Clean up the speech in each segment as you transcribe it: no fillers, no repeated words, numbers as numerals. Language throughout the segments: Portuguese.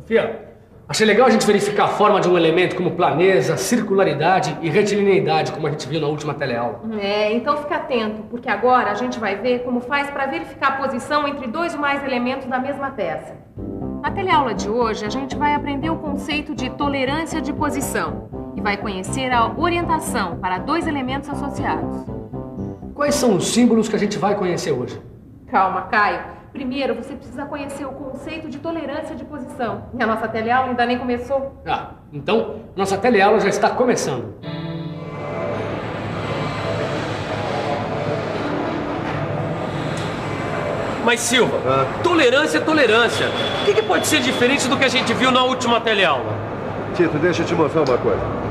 Sofia, achei legal a gente verificar a forma de um elemento como planeza, circularidade e retilineidade, como a gente viu na última teleaula. Então fica atento, porque agora a gente vai ver como faz para verificar a posição entre dois ou mais elementos da mesma peça. Na teleaula de hoje, a gente vai aprender o conceito de tolerância de posição e vai conhecer a orientação para dois elementos associados. Quais são os símbolos que a gente vai conhecer hoje? Calma, Caio. Primeiro, você precisa conhecer o conceito de tolerância de posição. E a nossa teleaula ainda nem começou. Então, nossa teleaula já está começando. Mas, Silva, tolerância é tolerância. O que pode ser diferente do que a gente viu na última teleaula? Tito, deixa eu te mostrar uma coisa.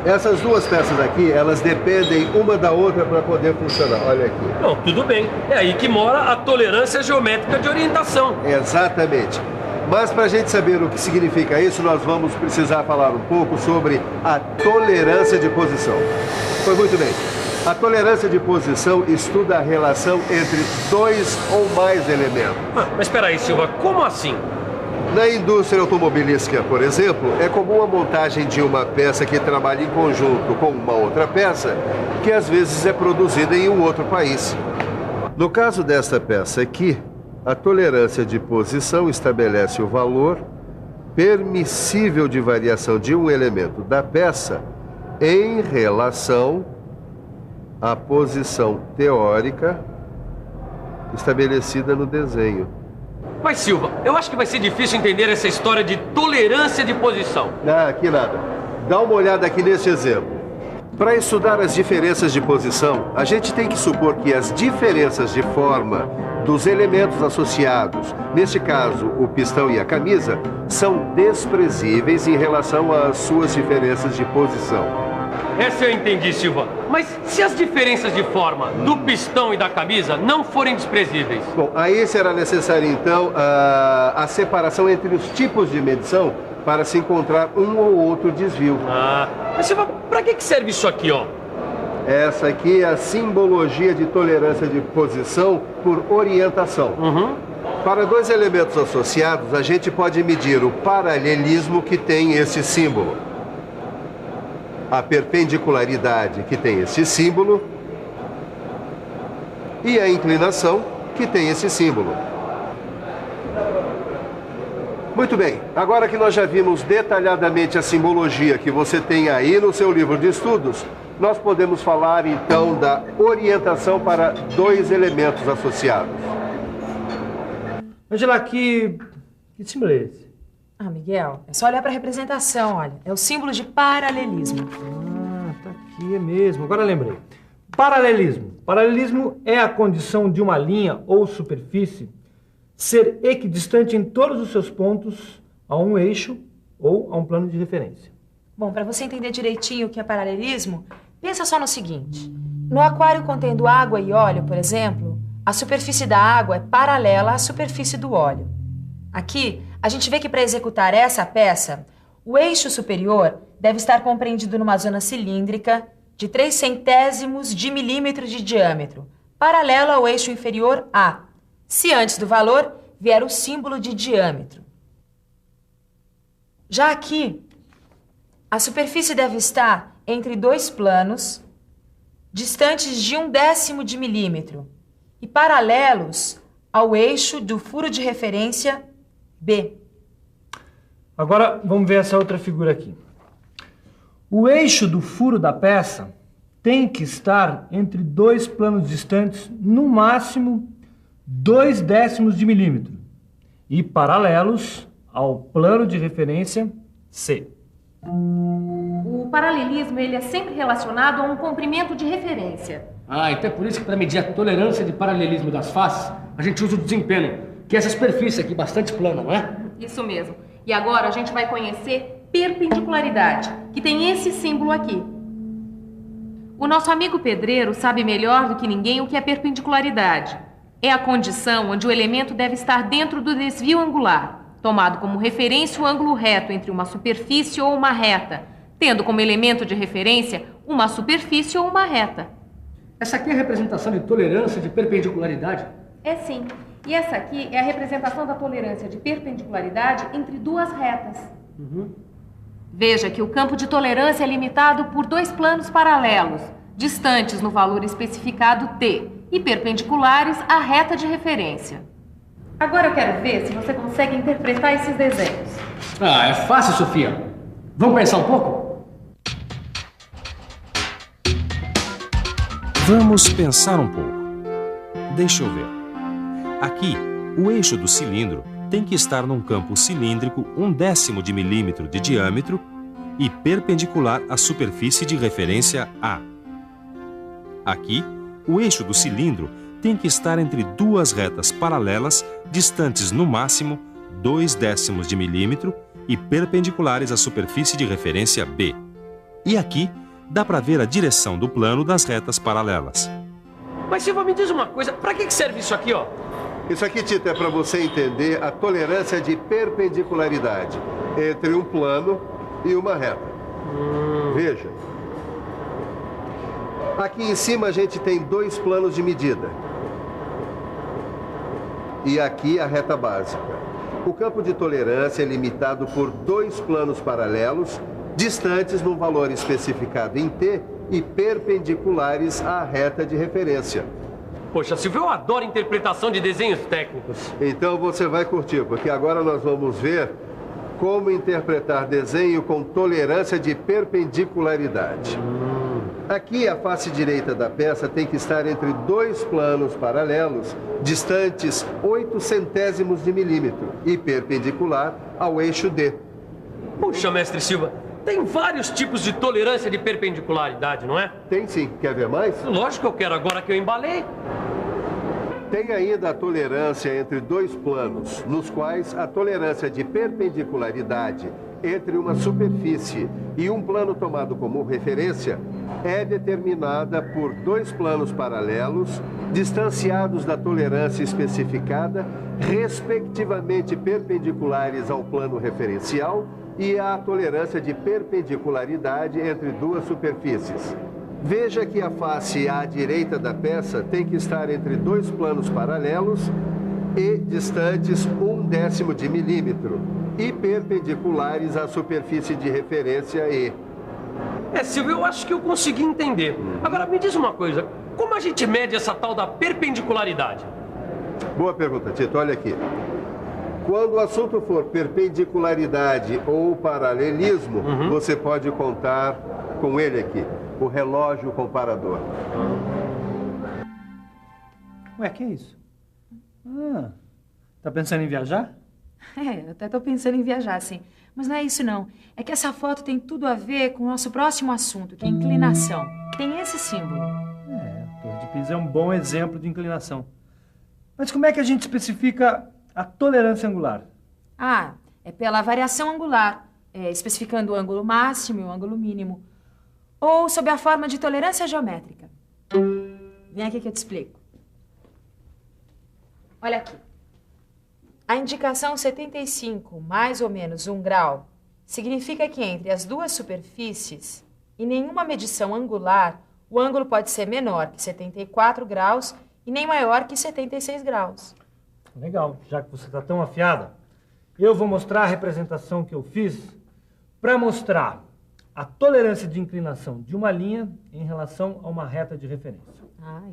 Essas duas peças aqui, elas dependem uma da outra para poder funcionar. Olha aqui. Não, tudo bem. É aí que mora a tolerância geométrica de orientação. Exatamente. Mas para a gente saber o que significa isso, nós vamos precisar falar um pouco sobre a tolerância de posição. Foi muito bem. A tolerância de posição estuda a relação entre dois ou mais elementos. Mas espera aí, Silva, como assim? Na indústria automobilística, por exemplo, é comum a montagem de uma peça que trabalha em conjunto com uma outra peça, que às vezes é produzida em um outro país. No caso desta peça aqui, a tolerância de posição estabelece o valor permissível de variação de um elemento da peça em relação à posição teórica estabelecida no desenho. Mas, Silva, eu acho que vai ser difícil entender essa história de tolerância de posição. Aqui nada. Dá uma olhada aqui nesse exemplo. Para estudar as diferenças de posição, a gente tem que supor que as diferenças de forma dos elementos associados, neste caso o pistão e a camisa, são desprezíveis em relação às suas diferenças de posição. Essa eu entendi, Silva. Mas se as diferenças de forma do pistão e da camisa não forem desprezíveis? Bom, aí será necessário, então, a separação entre os tipos de medição para se encontrar um ou outro desvio. Mas Silva, para que serve isso aqui, ó? Essa aqui é a simbologia de tolerância de posição por orientação. Para dois elementos associados, a gente pode medir o paralelismo que tem esse símbolo, a perpendicularidade que tem esse símbolo e a inclinação que tem esse símbolo. Muito bem, agora que nós já vimos detalhadamente a simbologia que você tem aí no seu livro de estudos, nós podemos falar então da orientação para dois elementos associados. Angela, que símbolo é esse? Miguel, é só olhar para a representação, olha. É o símbolo de paralelismo. Tá aqui, é mesmo. Agora lembrei. Paralelismo. Paralelismo é a condição de uma linha ou superfície ser equidistante em todos os seus pontos a um eixo ou a um plano de referência. Bom, para você entender direitinho o que é paralelismo, pensa só no seguinte. No aquário contendo água e óleo, por exemplo, a superfície da água é paralela à superfície do óleo. Aqui, a gente vê que para executar essa peça, o eixo superior deve estar compreendido numa zona cilíndrica de 0,03 de milímetro de diâmetro, paralelo ao eixo inferior A, se antes do valor vier o símbolo de diâmetro. Já aqui, a superfície deve estar entre dois planos, distantes de 1/10 de milímetro e paralelos ao eixo do furo de referência B. Agora, vamos ver essa outra figura aqui. O eixo do furo da peça tem que estar entre dois planos distantes, no máximo 0,2 de milímetro, e paralelos ao plano de referência C. O paralelismo ele é sempre relacionado a um comprimento de referência. Então é por isso que para medir a tolerância de paralelismo das faces, a gente usa o desempenho, que é essa superfície aqui, bastante plana, não é? Isso mesmo. E agora a gente vai conhecer perpendicularidade, que tem esse símbolo aqui. O nosso amigo pedreiro sabe melhor do que ninguém o que é perpendicularidade. É a condição onde o elemento deve estar dentro do desvio angular, tomado como referência o ângulo reto entre uma superfície ou uma reta, tendo como elemento de referência uma superfície ou uma reta. Essa aqui é a representação de tolerância de perpendicularidade. É sim. E essa aqui é a representação da tolerância de perpendicularidade entre duas retas. Veja que o campo de tolerância é limitado por dois planos paralelos, distantes no valor especificado T e perpendiculares à reta de referência. Agora eu quero ver se você consegue interpretar esses desenhos. Ah, é fácil, Sofia. Vamos pensar um pouco? Vamos pensar um pouco. Deixa eu ver. Aqui, o eixo do cilindro tem que estar num campo cilíndrico 1/10 de milímetro de diâmetro e perpendicular à superfície de referência A. Aqui, o eixo do cilindro tem que estar entre duas retas paralelas, distantes no máximo 2/10 de milímetro e perpendiculares à superfície de referência B. E aqui, dá para ver a direção do plano das retas paralelas. Mas Silva, me diz uma coisa, pra que serve isso aqui, ó? Isso aqui, Tito, é para você entender a tolerância de perpendicularidade entre um plano e uma reta. Veja. Aqui em cima a gente tem dois planos de medida. E aqui a reta básica. O campo de tolerância é limitado por dois planos paralelos, distantes num valor especificado em T e perpendiculares à reta de referência. Poxa, Silvio, eu adoro interpretação de desenhos técnicos. Então você vai curtir, porque agora nós vamos ver como interpretar desenho com tolerância de perpendicularidade. Aqui a face direita da peça tem que estar entre dois planos paralelos, distantes 0,08 de milímetro e perpendicular ao eixo D. Puxa, mestre Silva, tem vários tipos de tolerância de perpendicularidade, não é? Tem sim. Quer ver mais? Lógico que eu quero, agora que eu embalei. Tem ainda a tolerância entre dois planos, nos quais a tolerância de perpendicularidade entre uma superfície e um plano tomado como referência é determinada por dois planos paralelos, distanciados da tolerância especificada, respectivamente perpendiculares ao plano referencial, e a tolerância de perpendicularidade entre duas superfícies. Veja que a face à direita da peça tem que estar entre dois planos paralelos e distantes 1/10 de milímetro e perpendiculares à superfície de referência E. Silvio, eu acho que eu consegui entender. Agora, me diz uma coisa, como a gente mede essa tal da perpendicularidade? Boa pergunta, Tito. Olha aqui. Quando o assunto for perpendicularidade ou paralelismo, você pode contar com ele aqui, o relógio comparador. Ué, que é isso? Ah, tá pensando em viajar? Eu até tô pensando em viajar, sim. Mas não é isso, não. É que essa foto tem tudo a ver com o nosso próximo assunto, que é a inclinação. Tem esse símbolo. A Torre de Pisa é um bom exemplo de inclinação. Mas como é que a gente especifica a tolerância angular? É pela variação angular, especificando o ângulo máximo e o ângulo mínimo. Ou sob a forma de tolerância geométrica. Vem aqui que eu te explico. Olha aqui. A indicação 75, mais ou menos 1 grau, significa que entre as duas superfícies, em nenhuma medição angular, o ângulo pode ser menor que 74 graus e nem maior que 76 graus. Legal, já que você está tão afiada, eu vou mostrar a representação que eu fiz para mostrar a tolerância de inclinação de uma linha em relação a uma reta de referência.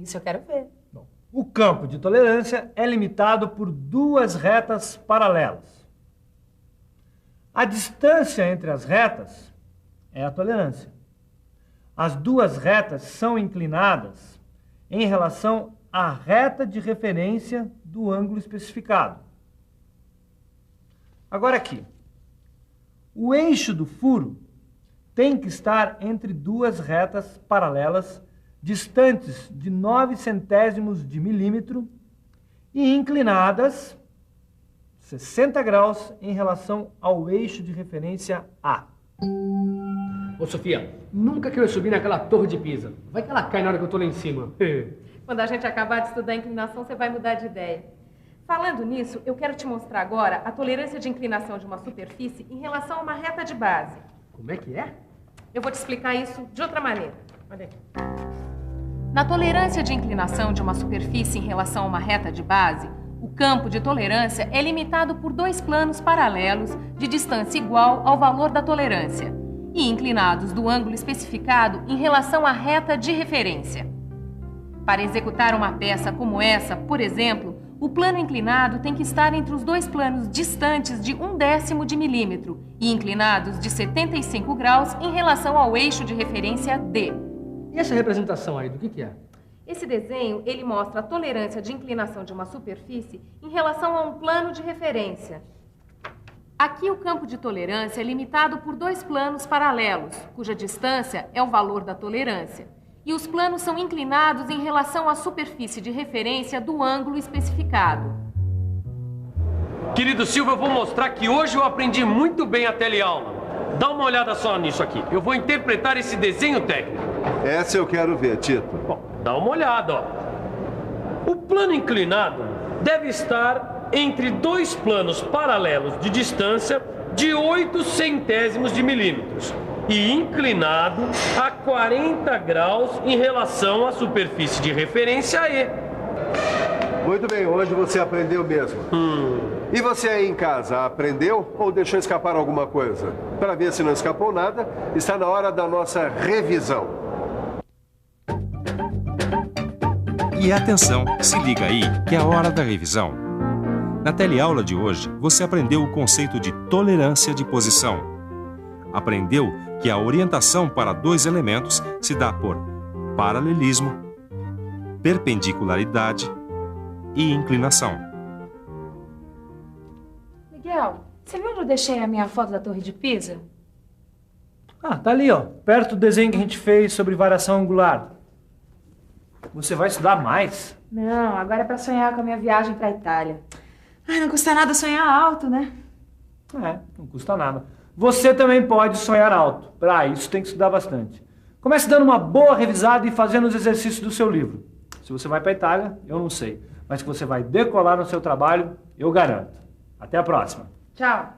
Isso eu quero ver. Bom, o campo de tolerância é limitado por duas retas paralelas. A distância entre as retas é a tolerância. As duas retas são inclinadas em relação à reta de referência do ângulo especificado. Agora aqui, o eixo do furo tem que estar entre duas retas paralelas distantes de 0,09 de milímetro e inclinadas 60 graus em relação ao eixo de referência A. Ô, Sofia, nunca quero subir naquela torre de Pisa. Vai que ela cai na hora que eu tô lá em cima. Quando a gente acabar de estudar a inclinação, você vai mudar de ideia. Falando nisso, eu quero te mostrar agora a tolerância de inclinação de uma superfície em relação a uma reta de base. Como é que é? Eu vou te explicar isso de outra maneira. Olha aqui. Na tolerância de inclinação de uma superfície em relação a uma reta de base, o campo de tolerância é limitado por dois planos paralelos de distância igual ao valor da tolerância e inclinados do ângulo especificado em relação à reta de referência. Para executar uma peça como essa, por exemplo, o plano inclinado tem que estar entre os dois planos distantes de 1/10 de milímetro e inclinados de 75 graus em relação ao eixo de referência D. E essa representação aí, do que é? Esse desenho, ele mostra a tolerância de inclinação de uma superfície em relação a um plano de referência. Aqui o campo de tolerância é limitado por dois planos paralelos, cuja distância é o valor da tolerância. E os planos são inclinados em relação à superfície de referência do ângulo especificado. Querido Silva, eu vou mostrar que hoje eu aprendi muito bem a teleaula. Dá uma olhada só nisso aqui. Eu vou interpretar esse desenho técnico. Essa eu quero ver, Tito. Bom, dá uma olhada, ó. O plano inclinado deve estar entre dois planos paralelos de distância de 0,08 de milímetros e inclinado a 40 graus em relação à superfície de referência E. Muito bem, hoje você aprendeu mesmo. E você aí em casa, aprendeu ou deixou escapar alguma coisa? Para ver se não escapou nada, está na hora da nossa revisão. E atenção, se liga aí, que é a hora da revisão. Na teleaula de hoje, você aprendeu o conceito de tolerância de posição. Aprendeu que a orientação para dois elementos se dá por paralelismo, perpendicularidade e inclinação. Miguel, você viu onde eu deixei a minha foto da Torre de Pisa? Ah, tá ali, ó, perto do desenho que a gente fez sobre variação angular. Você vai estudar mais? Não, agora é pra sonhar com a minha viagem pra Itália. Ai, não custa nada sonhar alto, né? É, não custa nada. Você também pode sonhar alto. Para isso tem que estudar bastante. Comece dando uma boa revisada e fazendo os exercícios do seu livro. Se você vai para a Itália, eu não sei. Mas que você vai decolar no seu trabalho, eu garanto. Até a próxima. Tchau.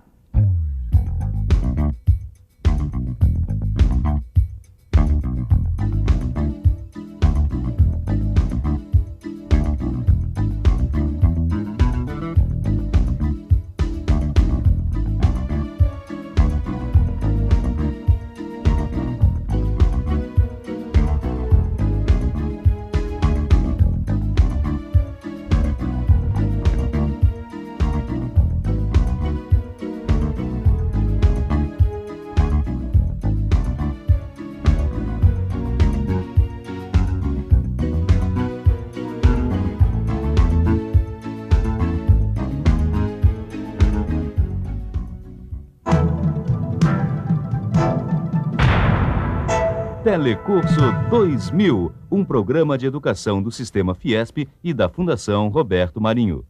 Telecurso 2000, um programa de educação do Sistema Fiesp e da Fundação Roberto Marinho.